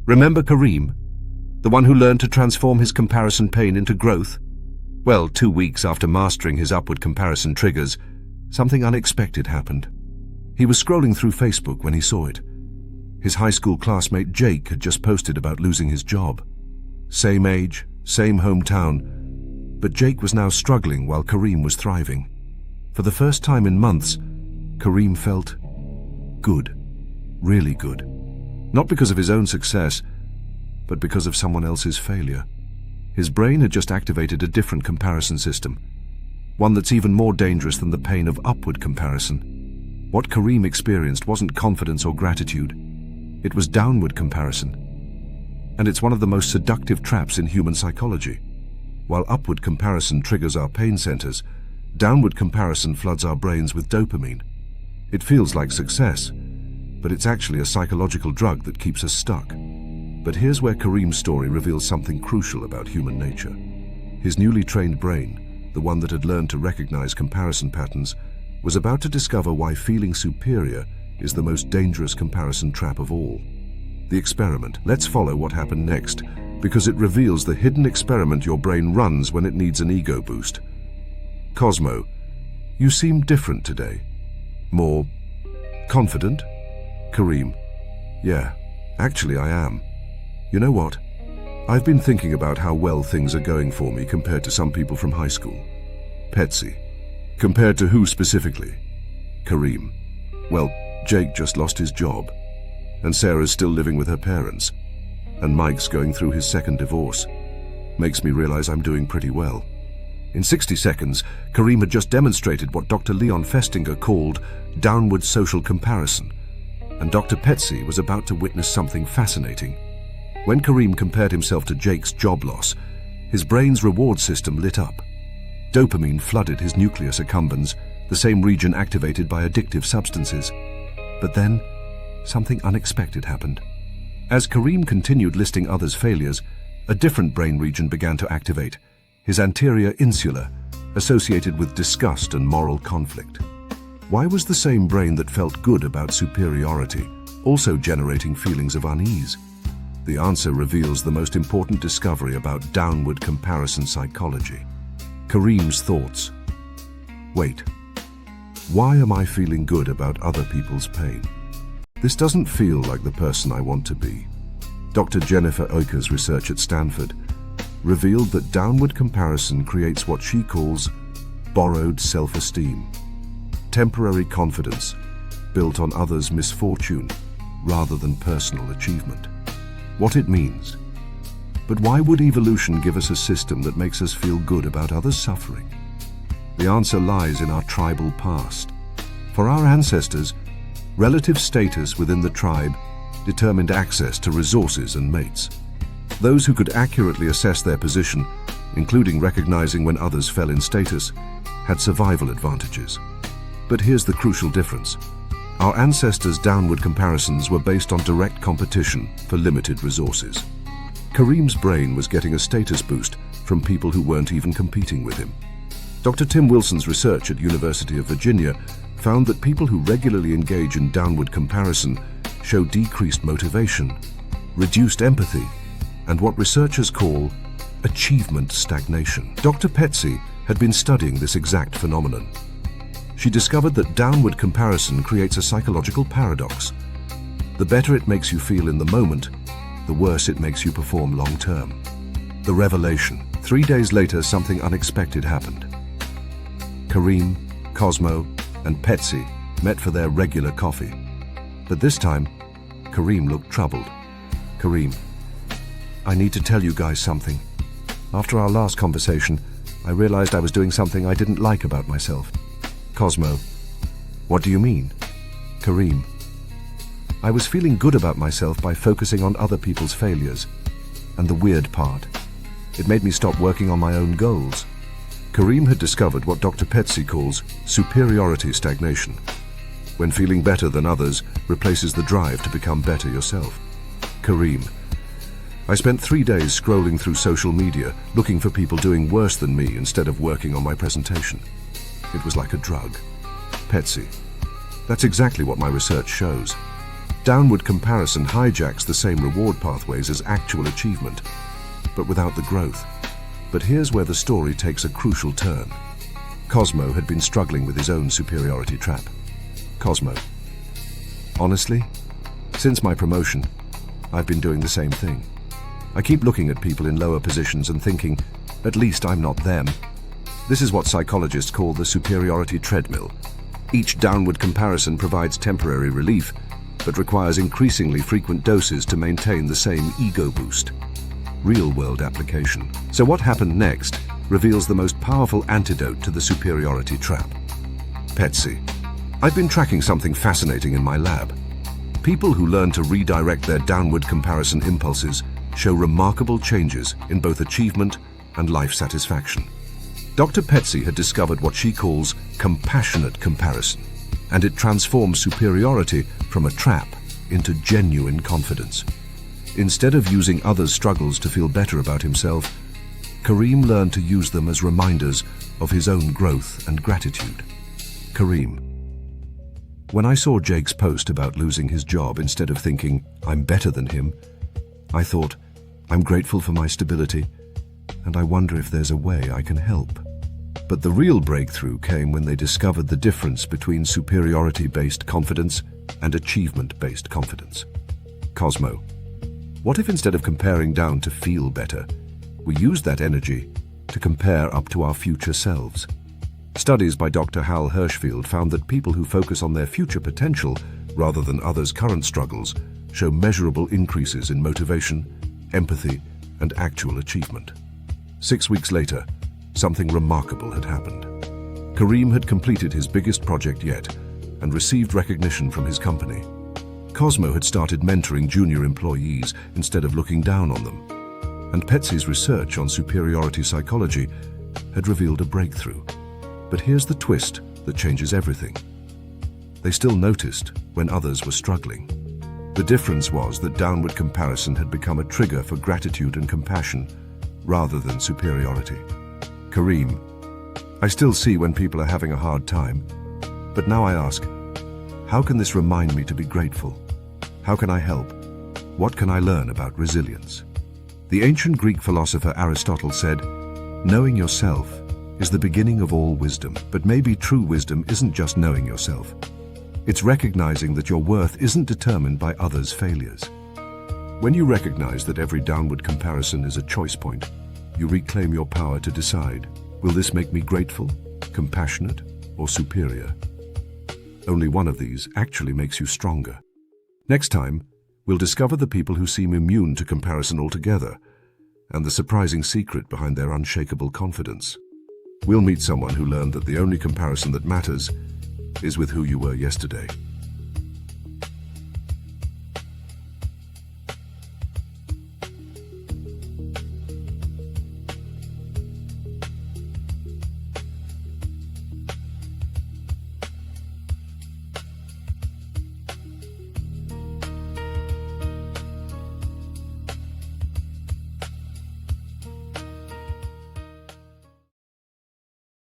Remember Kareem? The one who learned to transform his comparison pain into growth? Well, 2 weeks after mastering his upward comparison triggers, something unexpected happened. He was scrolling through Facebook when he saw it. His high school classmate Jake had just posted about losing his job. Same age, same hometown, but Jake was now struggling while Kareem was thriving. For the first time in months, Kareem felt good, really good. Not because of his own success, but because of someone else's failure. His brain had just activated a different comparison system, one that's even more dangerous than the pain of upward comparison. What Kareem experienced wasn't confidence or gratitude. It was downward comparison. And it's one of the most seductive traps in human psychology. While upward comparison triggers our pain centers, downward comparison floods our brains with dopamine. It feels like success, but it's actually a psychological drug that keeps us stuck. But here's where Kareem's story reveals something crucial about human nature. His newly trained brain, the one that had learned to recognize comparison patterns, was about to discover why feeling superior is the most dangerous comparison trap of all. The experiment. Let's follow what happened next, because it reveals the hidden experiment your brain runs when it needs an ego boost. Cosmo, you seem different today. More confident? Kareem, yeah, actually I am. You know what? I've been thinking about how well things are going for me compared to some people from high school. Petsi. Compared to who specifically? Kareem. Well, Jake just lost his job, and Sarah's still living with her parents, and Mike's going through his second divorce. Makes me realize I'm doing pretty well. In 60 seconds, Kareem had just demonstrated what Dr. Leon Festinger called downward social comparison, and Dr. Petsi was about to witness something fascinating. When Kareem compared himself to Jake's job loss, his brain's reward system lit up. Dopamine flooded his nucleus accumbens, the same region activated by addictive substances. But then, something unexpected happened. As Kareem continued listing others' failures, a different brain region began to activate, his anterior insula, associated with disgust and moral conflict. Why was the same brain that felt good about superiority also generating feelings of unease? The answer reveals the most important discovery about downward comparison psychology. Kareem's thoughts. Wait, why am I feeling good about other people's pain? This doesn't feel like the person I want to be. Dr. Jennifer Oker's research at Stanford revealed that downward comparison creates what she calls borrowed self-esteem, temporary confidence built on others' misfortune rather than personal achievement. What it means. But why would evolution give us a system that makes us feel good about others' suffering? The answer lies in our tribal past. For our ancestors, relative status within the tribe determined access to resources and mates. Those who could accurately assess their position, including recognizing when others fell in status, had survival advantages. But here's the crucial difference. Our ancestors' downward comparisons were based on direct competition for limited resources. Kareem's brain was getting a status boost from people who weren't even competing with him. Dr. Tim Wilson's research at University of Virginia found that people who regularly engage in downward comparison show decreased motivation, reduced empathy, and what researchers call achievement stagnation. Dr. Petsi had been studying this exact phenomenon. She discovered that downward comparison creates a psychological paradox. The better it makes you feel in the moment, the worse it makes you perform long-term. The revelation. 3 days later, something unexpected happened. Kareem, Cosmo, and Petsi met for their regular coffee. But this time, Kareem looked troubled. Kareem, I need to tell you guys something. After our last conversation, I realized I was doing something I didn't like about myself. Cosmo, what do you mean? Kareem, I was feeling good about myself by focusing on other people's failures. And the weird part, it made me stop working on my own goals. Kareem had discovered what Dr. Petsi calls superiority stagnation, when feeling better than others replaces the drive to become better yourself. Kareem, I spent 3 days scrolling through social media looking for people doing worse than me instead of working on my presentation. It was like a drug. Petsi, that's exactly what my research shows. Downward comparison hijacks the same reward pathways as actual achievement, but without the growth. But here's where the story takes a crucial turn. Cosmo had been struggling with his own superiority trap. Cosmo: honestly, since my promotion, I've been doing the same thing. I keep looking at people in lower positions and thinking, at least I'm not them. This is what psychologists call the Superiority Treadmill. Each downward comparison provides temporary relief, but requires increasingly frequent doses to maintain the same ego boost. Real-world application. So what happened next reveals the most powerful antidote to the superiority trap. Petsi: I've been tracking something fascinating in my lab. People who learn to redirect their downward comparison impulses show remarkable changes in both achievement and life satisfaction. Dr. Petsi had discovered what she calls compassionate comparison, and it transforms superiority from a trap into genuine confidence. Instead of using others' struggles to feel better about himself, Kareem learned to use them as reminders of his own growth and gratitude. Kareem: when I saw Jake's post about losing his job, instead of thinking, I'm better than him, I thought, I'm grateful for my stability, and I wonder if there's a way I can help. But the real breakthrough came when they discovered the difference between superiority-based confidence and achievement-based confidence. Cosmo: what if instead of comparing down to feel better, we use that energy to compare up to our future selves? Studies by Dr. Hal Hirschfield found that people who focus on their future potential rather than others' current struggles show measurable increases in motivation, empathy, and actual achievement. 6 weeks later, something remarkable had happened. Kareem had completed his biggest project yet and received recognition from his company. Cosmo had started mentoring junior employees instead of looking down on them. And Petsi's research on superiority psychology had revealed a breakthrough. But here's the twist that changes everything. They still noticed when others were struggling. The difference was that downward comparison had become a trigger for gratitude and compassion rather than superiority. Kareem: I still see when people are having a hard time, but now I ask, how can this remind me to be grateful? How can I help? What can I learn about resilience? The ancient Greek philosopher Aristotle said, knowing yourself is the beginning of all wisdom, but maybe true wisdom isn't just knowing yourself. It's recognizing that your worth isn't determined by others' failures. When you recognize that every downward comparison is a choice point, you reclaim your power to decide, will this make me grateful, compassionate, or superior? Only one of these actually makes you stronger. Next time, we'll discover the people who seem immune to comparison altogether, and the surprising secret behind their unshakable confidence. We'll meet someone who learned that the only comparison that matters is with who you were yesterday.